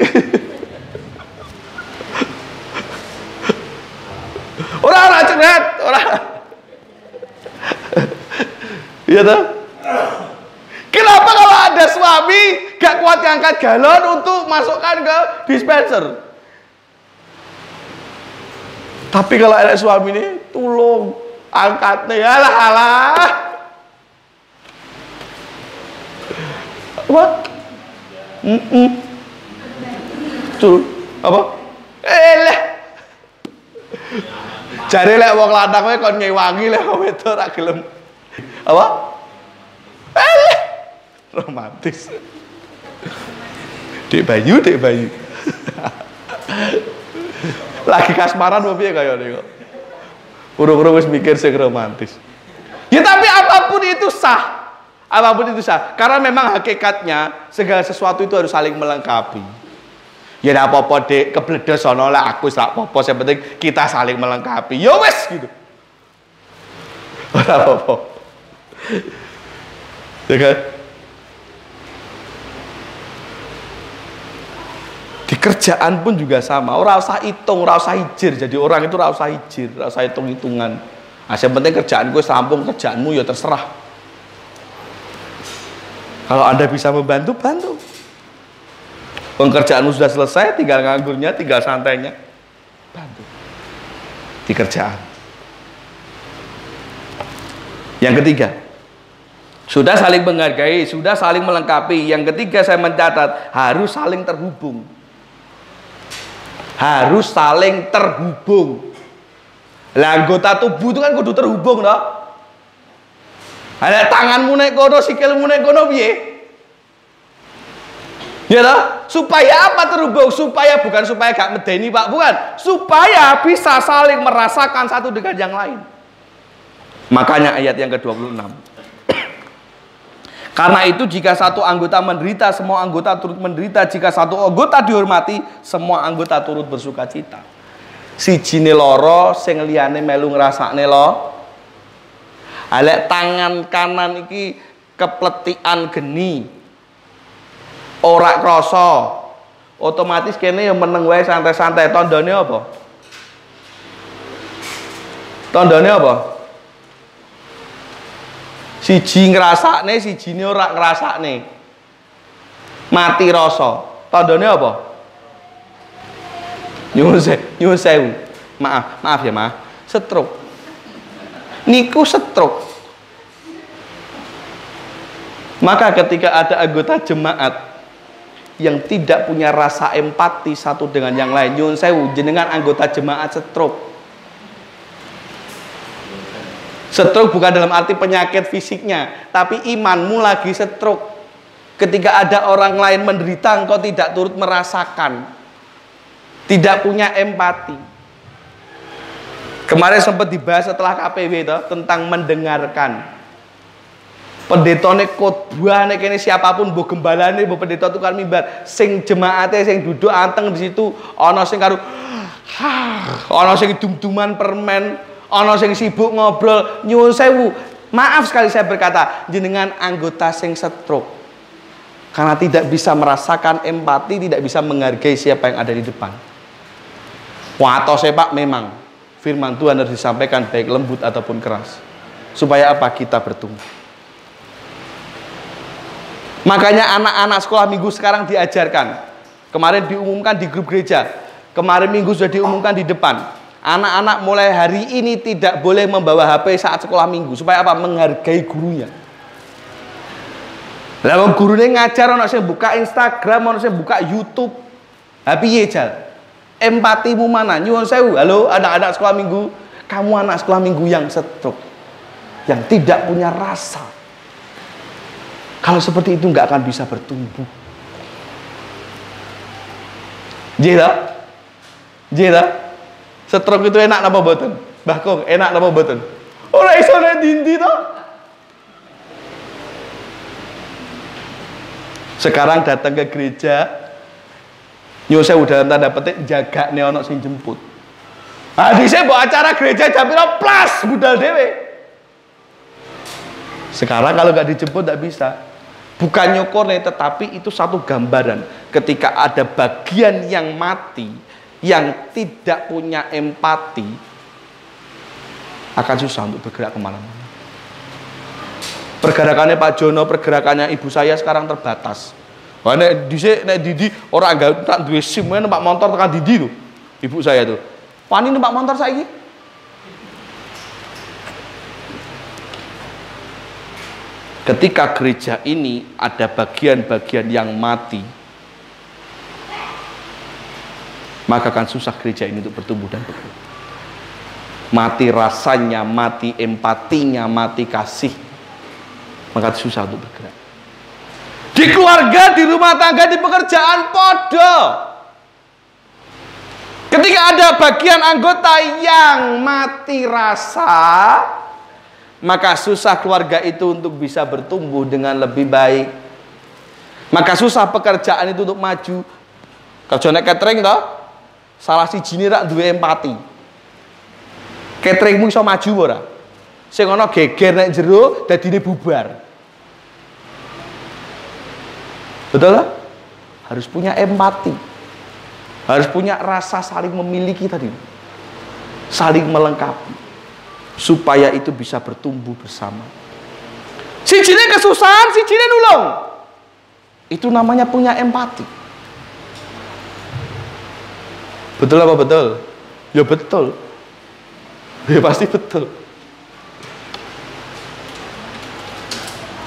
Ora cenet, ora. Iya toh? Kenapa kalau ada suami gak kuat ngangkat galon untuk masukkan ke dispenser? Tapi kalau ada suami ini, tolong angkat nih, alah. What? Tuh, apa? Jare lek wong lanang kowe kon ngewangi lek wong wedok ora gelem. Apa? Romantis. Dek Bayu. Lagi kasmaran apa piye kayane kok. Urung-urung wis mikir sing romantis. Ya tapi apapun itu sah. Apapun itu sah. Karena memang hakikatnya segala sesuatu itu harus saling melengkapi. Ya ndak apa-apa Dek, kebledos sono lah aku sak apa-apa, yang penting kita saling melengkapi. Ya wis gitu. Ora apa-apa. Ya kan? Di kerjaan pun juga sama. Ora usah hitung, ora usah ijir. Jadi orang itu ora usah ijir, ora usah hitung-hitungan. Yang penting kerjaan gue rampung, kerjaanmu ya terserah. Kalau Anda bisa membantu, bantu. Pekerjaanmu sudah selesai, tinggal nganggurnya, tinggal santainya, bantu di kerjaan. Yang ketiga, sudah saling menghargai, sudah saling melengkapi. Yang ketiga saya mencatat, harus saling terhubung. Harus saling terhubung. Lah anggota tubuh itu kan kudu terhubung toh. Ada tanganmu naik kono, sikilmu naik kono piye? Ya toh? Supaya apa terhubung? Supaya bukan supaya gak medeni Pak, bukan. Supaya bisa saling merasakan satu dengan yang lain. Makanya ayat yang ke-26. Karena itu jika satu anggota menderita, semua anggota turut menderita. Jika satu anggota dihormati, semua anggota turut bersuka cita. Sijine loro, sing liyane melu ngrasakne lo. Alek tangan kanan iki kepletikan geni, ora krasa, otomatis kene ya meneng wae santai-santai. Tandane apa? Tandane apa? Siji ngrasakne, sijine ora ngrasakne. Mati rasa. Tandane apa? Nyuwun sewu. Maaf ya, Mas. Stroke. Niku stroke. Maka ketika ada anggota jemaat yang tidak punya rasa empati satu dengan yang lain, nyuwun sewu, jenengan anggota jemaat stroke. Stroke bukan dalam arti penyakit fisiknya, tapi imanmu lagi stroke. Ketika ada orang lain menderita, engkau tidak turut merasakan, tidak punya empati. Kemarin sempat dibahas setelah KPW itu tentang mendengarkan. Pendetane khotbah nek kene siapapun, mbok gembalane, mbok pendeta tukang mimbar, sing jemaate sing duduk anteng di situ, ana sing karo ana sing dum-duman permen, ana sing sibuk ngobrol. Nyuwun sewu, maaf sekali saya berkata, jenengan anggota sing stroke. Karena tidak bisa merasakan empati, tidak bisa menghargai siapa yang ada di depan. Watose Pak, memang firman Tuhan harus disampaikan baik lembut ataupun keras. Supaya apa? Kita bertumbuh. Makanya anak-anak sekolah minggu sekarang diajarkan. Kemarin diumumkan di grup gereja. Kemarin minggu sudah diumumkan di depan. Anak-anak mulai hari ini tidak boleh membawa HP saat sekolah minggu. Supaya apa? Menghargai gurunya. Lah gurunya ngajar, ono sing buka Instagram, ono sing buka YouTube. Ha piye jal? Empatimu mana? Nyuwun sewu. Halo anak-anak sekolah minggu. Kamu anak sekolah minggu yang stroke, yang tidak punya rasa. Kalau seperti itu nggak akan bisa bertumbuh. Jeda. Stroke itu enak napa mboten? Mbah Kong, enak napa mboten? Ora iso nek dindi to. Sekarang datang ke gereja, nyuwun sewu dalam tanda petik jagane ana sing jemput. Ah dhisik mbok acara gereja jam pira plas budal dhewe. Sekarang kalau nggak dijemput nggak bisa. Bukan nyukurnya, tetapi itu satu gambaran. Ketika ada bagian yang mati, yang tidak punya empati, akan susah untuk bergerak kemana-mana. Pergerakannya Pak Jono, pergerakannya ibu saya sekarang terbatas. Wah, nek Didi orang enggak tak duwe SIM, numpak motor tekan Didi tuh. Ibu saya tuh. Wani numpak motor saiki. Ketika gereja ini ada bagian-bagian yang mati, maka akan susah gereja ini untuk bertumbuh dan berkembang. Mati rasanya, mati empatinya, mati kasih, maka susah untuk bergerak. Di keluarga, di rumah tangga, di pekerjaan podo. Ketika ada bagian anggota yang mati rasa, maka susah keluarga itu untuk bisa bertumbuh dengan lebih baik. Maka susah pekerjaan itu untuk maju. Kerjane catering toh, salah siji rak duwe empati. Cateringmu iso maju ora? Sing ana geger nek jero dadine bubar. Betul lah? Harus punya empati. Harus punya rasa saling memiliki tadi. Saling melengkapi. Supaya itu bisa bertumbuh bersama. Sijine kesusahan, sijine nulung. Itu namanya punya empati. Betul apa betul? Ya betul. Ya pasti betul.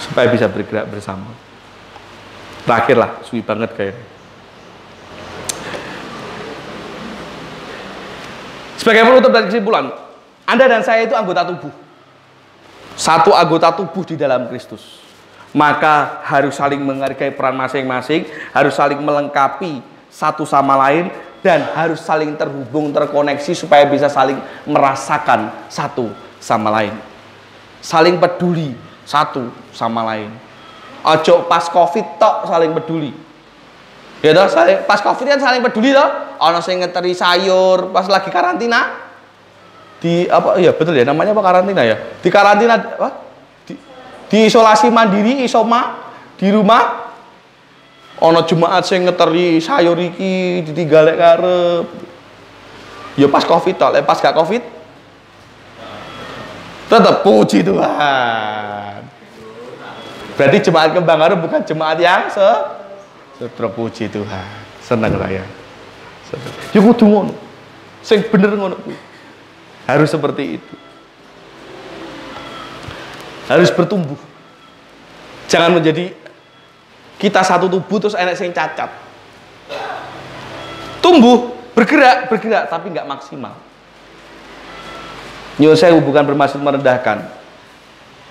Supaya bisa bergerak bersama. Terakhir lah, suwi banget kayaknya. Sebagai penutup dan kesimpulan, Anda dan saya itu anggota tubuh. Satu anggota tubuh di dalam Kristus. Maka harus saling menghargai peran masing-masing, harus saling melengkapi satu sama lain, dan harus saling terhubung, terkoneksi supaya bisa saling merasakan satu sama lain. Saling peduli satu sama lain. Ojo pas Covid tok saling peduli. Ya toh, pas Covid kan saling peduli toh. Ono sing ngeteri sayur pas lagi karantina. Di apa ya betul ya namanya apa karantina ya? Di karantina apa? Di isolasi mandiri isoma di rumah. Ono jemaat sing ngeteri sayur iki ditinggalek karep. Ya pas Covid tok, pas gak Covid tetap puji Tuhan. Berarti jemaat Kembang Harum bukan jemaat yang terpuji Tuhan. Senang saya. Ya kudu ngono. Sing bener ngono kuwi. Harus seperti itu. Harus bertumbuh. Jangan menjadi kita satu tubuh terus enek sing cacat. Tumbuh, bergerak tapi nggak maksimal. Nyuwun sewu bukan bermaksud merendahkan.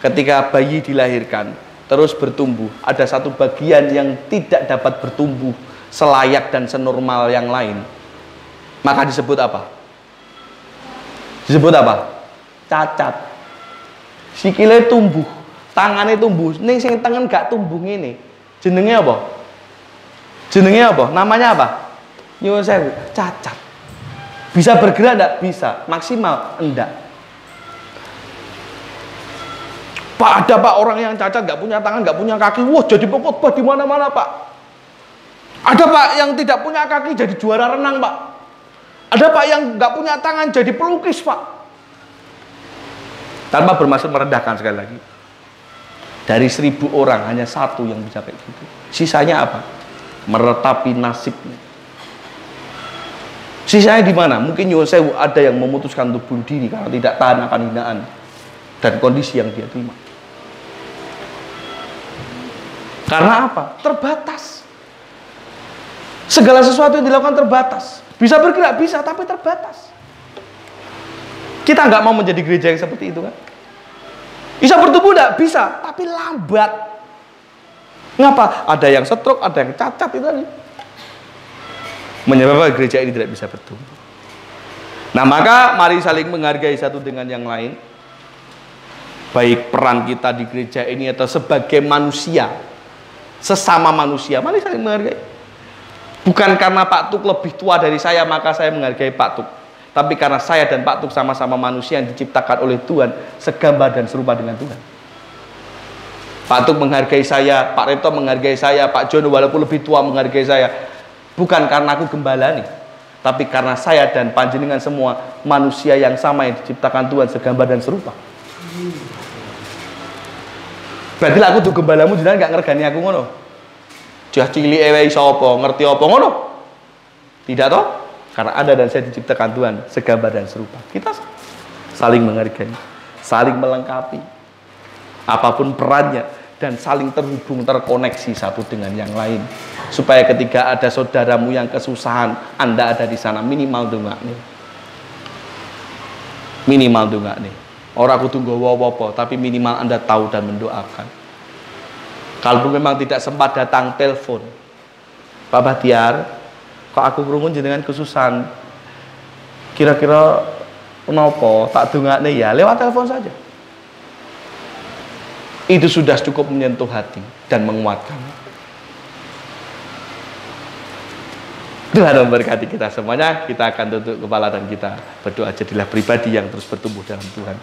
Ketika bayi dilahirkan, terus bertumbuh, ada satu bagian yang tidak dapat bertumbuh selayak dan senormal yang lain. Maka disebut apa? Disebut apa? Cacat. Sikile tumbuh, tangannya tumbuh, ning sing tangan gak tumbuh ngene. Jenenge apa? Jenenge apa? Namanya apa? Nyuwun sewu, cacat. Bisa bergerak enggak? Bisa. Maksimal? Enggak. Pak, ada Pak orang yang cacat, nggak punya tangan, nggak punya kaki, wah jadi pengkhotbah di mana-mana Pak. Ada Pak yang tidak punya kaki jadi juara renang Pak. Ada Pak yang nggak punya tangan jadi pelukis Pak. Tanpa bermaksud merendahkan sekali lagi. Dari 1000 orang hanya satu yang bisa kayak gitu. Sisanya apa? Meratapi nasibnya. Sisanya di mana? Mungkin nyuwun sewu ada yang memutuskan untuk bunuh diri karena tidak tahan akan hinaan dan kondisi yang dia terima. Karena apa? Terbatas. Segala sesuatu yang dilakukan terbatas. Bisa bergerak, bisa, tapi terbatas. Kita nggak mau menjadi gereja yang seperti itu kan? Bisa bertumbuh enggak? Bisa, tapi lambat. Ngapa? Ada yang stroke, ada yang cacat itu tadi. Menyebabkan gereja ini tidak bisa bertumbuh. Nah, maka mari saling menghargai satu dengan yang lain. Baik peran kita di gereja ini atau sebagai manusia, sesama manusia, mari saling menghargai. Bukan karena Pak Tuk lebih tua dari saya maka saya menghargai Pak Tuk, tapi karena saya dan Pak Tuk sama-sama manusia yang diciptakan oleh Tuhan, segambar dan serupa dengan Tuhan. Pak Tuk menghargai saya, Pak Reto menghargai saya, Pak Jono walaupun lebih tua menghargai saya, bukan karena aku gembala nih, tapi karena saya dan panjenengan semua manusia yang sama yang diciptakan Tuhan, segambar dan serupa. Berarti lah aku tuh gembalamu jenengan gak ngergani aku ngono. Jah cilik ewe iso apa, ngerti apa ngono? Tidak toh? Karena Anda dan saya diciptakan Tuhan segambar dan serupa. Kita saling menghargai, saling melengkapi apapun perannya dan saling terhubung, terkoneksi satu dengan yang lain. Supaya ketika ada saudaramu yang kesusahan, Anda ada di sana minimal dongakne. Minimal dongakne. Orang kudu nggawa apa-apa, tapi minimal Anda tahu dan mendoakan. Kalau memang tidak sempat datang, telepon. Pak Bahtiar, kok aku krungu jenengan kesusahan. Kira-kira kenapa? Tak dongakne ya, lewat telepon saja. Itu sudah cukup menyentuh hati dan menguatkan. Tuhan memberkati kita semuanya. Kita akan tutup kepala dan kita berdoa. Jadilah pribadi yang terus bertumbuh dalam Tuhan.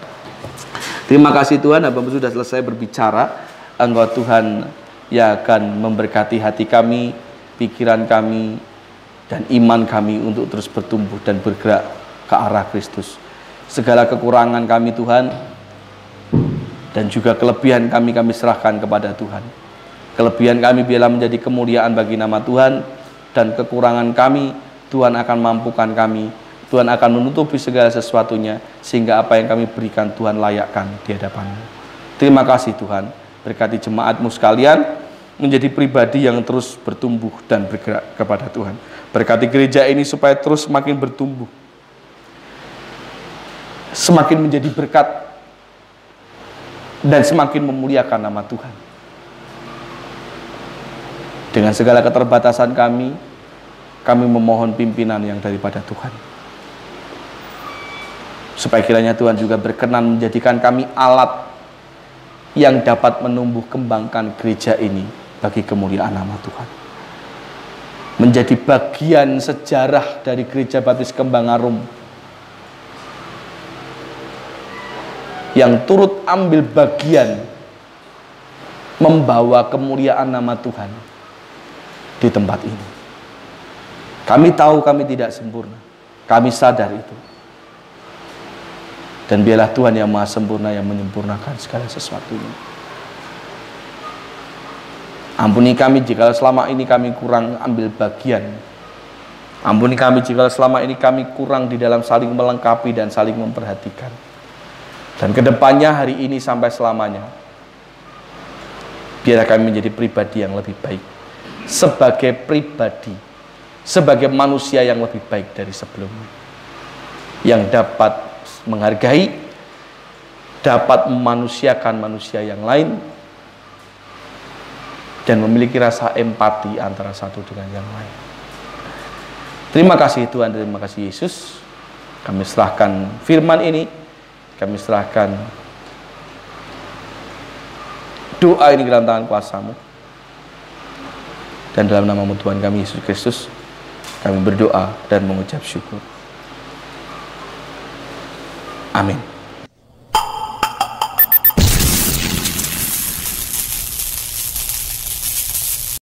Terima kasih Tuhan, Hamba-Mu sudah selesai berbicara. Engkau Tuhan yang akan memberkati hati kami, pikiran kami, dan iman kami untuk terus bertumbuh dan bergerak ke arah Kristus. Segala kekurangan kami Tuhan dan juga kelebihan kami serahkan kepada Tuhan. Kelebihan kami biarlah menjadi kemuliaan bagi nama Tuhan, dan kekurangan kami Tuhan akan mampukan kami. Tuhan akan menutupi segala sesuatunya, sehingga apa yang kami berikan Tuhan layakkan di hadapan-Mu. Terima kasih Tuhan, berkati jemaat-Mu sekalian menjadi pribadi yang terus bertumbuh dan bergerak kepada Tuhan. Berkati gereja ini supaya terus semakin bertumbuh, semakin menjadi berkat, dan semakin memuliakan nama Tuhan. Dengan segala keterbatasan kami memohon pimpinan yang daripada Tuhan, supaya kiranya Tuhan juga berkenan menjadikan kami alat yang dapat menumbuh kembangkan gereja ini bagi kemuliaan nama Tuhan. Menjadi bagian sejarah dari Gereja Baptis Kembang Arum, yang turut ambil bagian membawa kemuliaan nama Tuhan di tempat ini. Kami tahu kami tidak sempurna, kami sadar itu. Dan biarlah Tuhan yang Maha Sempurna yang menyempurnakan segala sesuatunya. Ampuni kami jika selama ini kami kurang ambil bagian. Ampuni kami jika selama ini kami kurang di dalam saling melengkapi dan saling memperhatikan. Dan kedepannya, hari ini sampai selamanya, biarlah kami menjadi pribadi yang lebih baik. Sebagai pribadi, sebagai manusia yang lebih baik dari sebelumnya, yang dapat menghargai, dapat memanusiakan manusia yang lain, dan memiliki rasa empati antara satu dengan yang lain. Terima kasih Tuhan, terima kasih Yesus. Kami serahkan firman ini, kami serahkan doa ini ke dalam tangan kuasa-Mu, dan dalam nama-Mu Tuhan kami Yesus Kristus, kami berdoa dan mengucap syukur. Amin.